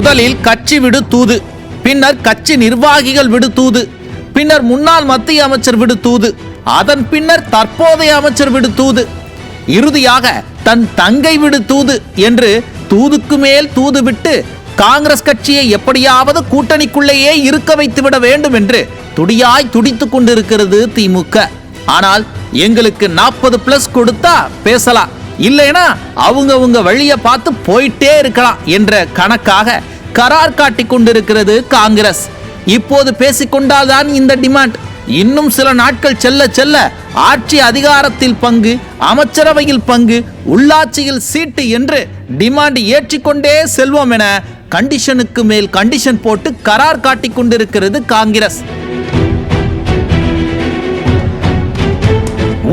முதலில் கட்சி விடு தூது, பின்னர் கட்சி நிர்வாகிகள் விடு தூது, பின்னர் முன்னாள் மத்திய அமைச்சர் விடு தூது, அதன் பின்னர் தற்போதைய அமைச்சர் விடு தூது, இறுதியாக தன் தங்கை விடு தூது என்று தூதுக்கு மேல் தூது விட்டு காங்கிரஸ் கட்சியை எப்படியாவது கூட்டணிக்குள்ளேயே இருக்க வைத்துவிட வேண்டும் என்று துடியாய் துடித்துக் கொண்டிருக்கிறது திமுக. ஆனால் எங்களுக்கு 40+ கொடுத்தா பேசலாம், இல்லைனா அவங்க வழியை பார்த்து போயிட்டே இருக்கலாம் என்ற கணக்காக கரார் காட்டிக் கொண்டிருக்கிறது காங்கிரஸ். இப்போது பேசிக்கொண்டால்தான் இந்த டிமாண்ட். இன்னும் சில நாட்கள் செல்ல செல்ல ஆட்சி அதிகாரத்தில் பங்கு, அமைச்சரவையில் பங்கு, உள்ளாட்சியில் சீட்டு என்று டிமாண்ட் ஏற்றிக்கொண்டே செல்வோம் என கண்டிஷனுக்கு மேல் கண்டிஷன் போட்டு கரார் காட்டிக் கொண்டிருக்கிறது காங்கிரஸ்.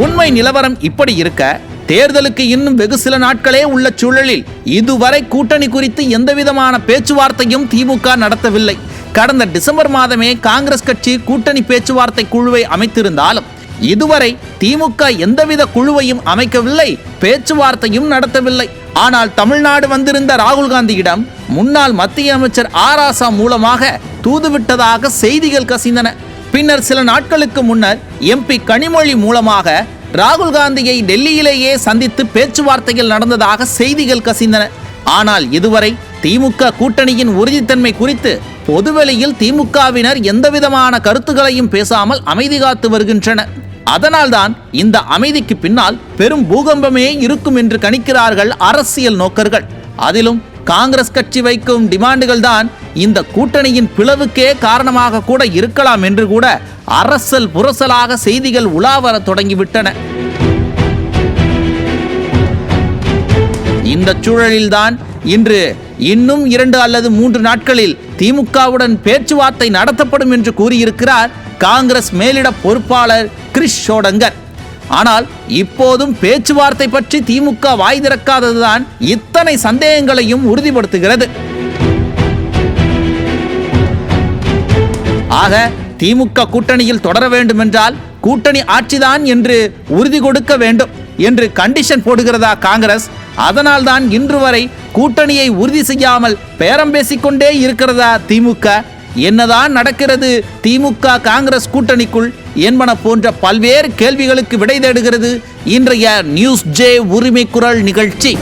உண்மை நிலவரம் இப்படி இருக்க, தேர்தலுக்கு இன்னும் வெகு சில நாட்களே உள்ள சூழலில் இதுவரை கூட்டணி குறித்து எந்தவிதமான பேச்சுவார்த்தையும் திமுக நடத்தவில்லை. கடந்த டிசம்பர் மாதமே காங்கிரஸ் கட்சி கூட்டணி பேச்சுவார்த்தை குழுவை அமைத்திருந்தாலும் இதுவரை திமுக எந்தவித குழுவையும் அமைக்கவில்லை, பேச்சுவார்த்தையும் நடத்தவில்லை. ஆனால் தமிழ்நாடு வந்திருந்த ராகுல் காந்தியிடம் முன்னாள் மத்திய அமைச்சர் ஆராசா மூலமாக தூதுவிட்டதாக செய்திகள் கசிந்தன. பின்னர் சில நாட்களுக்கு முன்னர் MP கனிமொழி மூலமாக ராகுல் காந்தியை டெல்லியிலேயே சந்தித்து பேச்சுவார்த்தைகள் நடந்ததாக செய்திகள் கசிந்தன. ஆனால் இதுவரை திமுக கூட்டணியின் உறுதித்தன்மை குறித்து பொதுவெளியில் திமுகவினர் எந்தவிதமான கருத்துக்களையும் பேசாமல் அமைதி காத்து வருகின்றனர். அதனால்தான் இந்த அமைதிக்கு பின்னால் பெரும் பூகம்பமே இருக்கும் என்று கணிக்கிறார்கள் அரசியல் நோக்கர்கள். அதிலும் காங்கிரஸ் கட்சி வைக்கும் டிமாண்டுகள் தான் இந்த கூட்டணியின் பிளவுக்கே காரணமாக கூட இருக்கலாம் என்று கூட அரசல் புரசலாக செய்திகள் உலாவர தொடங்கிவிட்டன. இந்த சூழலில்தான் இன்று இன்னும் 2 அல்லது 3 நாட்களில் திமுகவுடன் பேச்சுவார்த்தை நடத்தப்படும் என்று கூறியிருக்கிறார் காங்கிரஸ் மேலிட பொறுப்பாளர் கிரிஷ் ஷோடங்கர். ஆனால் இப்போதும் பேச்சுவார்த்தை பற்றி திமுக வாய் திறக்காததுதான் இத்தனை சந்தேகங்களையும் உறுதிப்படுத்துகிறது. ஆக திமுக கூட்டணியில் தொடர வேண்டும் என்றால் கூட்டணி ஆட்சிதான் என்று உறுதி கொடுக்க வேண்டும் என்று கண்டிஷன் போடுகிறதா காங்கிரஸ்? அதனால்தான் இன்று வரை கூட்டணியை உறுதி செய்யாமல் பேரம் பேசிக்கொண்டே இருக்கிறதா திமுக? என்னதான் நடக்கிறது திமுக காங்கிரஸ் கூட்டணிக்குள் என்பன போன்ற பல்வேறு கேள்விகளுக்கு விடை தேடுகிறது இன்றைய நியூஸ் ஜே உரிமை குரல் நிகழ்ச்சி.